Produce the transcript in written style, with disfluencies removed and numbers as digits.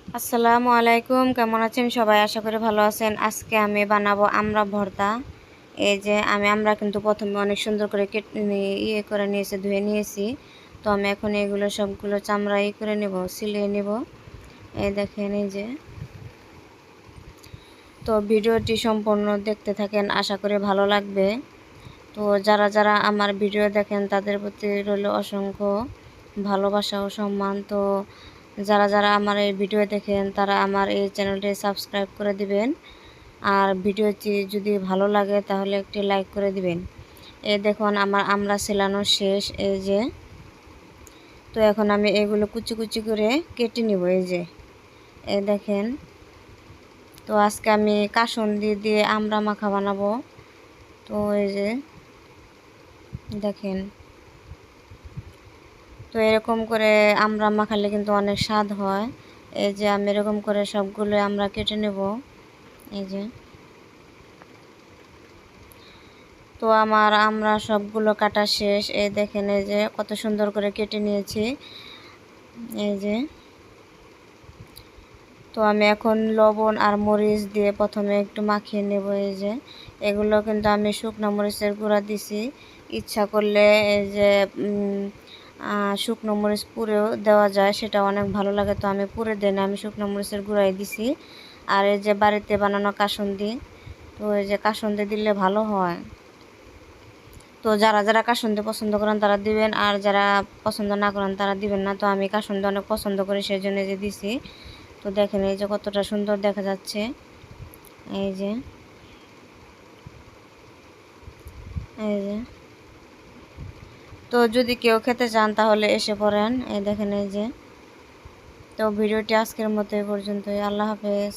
আসসালামু আলাইকুম, কেমন আছেন সবাই? আশা করি ভালো আছেন। আজকে আমি বানাবো আমড়া ভর্তা। এই যে আমরা কিন্তু প্রথমে অনেক সুন্দর করে ইয়ে করে নিয়েছি, ধুয়ে নিয়েছি। তো আমি এখন এগুলো সবগুলো চামড়া করে নেব, সিলিয়ে নেব। এই দেখেন, এই যে। তো ভিডিওটি সম্পূর্ণ দেখতে থাকেন, আশা করি ভালো লাগবে। তো যারা যারা আমার ভিডিও দেখেন তাদের প্রতি রইল অসংখ্য ভালোবাসা ও সম্মান। তো যারা যারা আমার এই ভিডিও দেখেন তারা আমার এই চ্যানেলটি সাবস্ক্রাইব করে দিবেন। আর ভিডিওটি যদি ভালো লাগে তাহলে একটি লাইক করে দিবেন। এই দেখুন আমার আমড়া ছেলানো শেষ, এই যে। তো এখন আমি এগুলো কুচি কুচি করে কেটে নিব, এই যে। এই দেখেন। তো আজকে আমি কাসুন্দি দিয়ে আমড়া মাখা বানাবো। তো এই যে দেখেন। তো এরকম করে আমড়া মাখালে কিন্তু অনেক স্বাদ হয়। এই যে আমি এরকম করে সবগুলো আমরা কেটে নেব, এই যে। তো আমার আমরা সবগুলো কাটা শেষ। এই দেখেন, এই যে কত সুন্দর করে কেটে নিয়েছি, এই যে। তো আমি এখন লবণ আর মরিচ দিয়ে প্রথমে একটু মাখিয়ে নেব, এই যে। এগুলো কিন্তু আমি শুকনো মরিচের গুঁড়া দিছি। ইচ্ছা করলে এই যে শুকনো মরিচ পুড়েও দেওয়া যায়, সেটা অনেক ভালো লাগে। তো আমি পুড়ে দিই না, আমি শুকনো মরিচের গুঁড়াই দিছি। আর এই যে বাড়িতে বানানো কাসুন্দি, তো এই যে কাসুন্দি দিলে ভালো হয়। তো যারা যারা কাসুন্দি পছন্দ করেন তারা দিবেন, আর যারা পছন্দ না করেন তারা দিবেন না। তো আমি কাসুন্দি অনেক পছন্দ করি, সেই জন্য যে দিছি। তো দেখেন এই যে কতটা সুন্দর দেখা যাচ্ছে, এই যে। এই যে। তো যদি কেউ খেতে চান তাহলে এসে পড়েন, এই দেখেন, এই যে। তো ভিডিওটি আজকের মতো এই পর্যন্তই। আল্লাহ হাফেজ।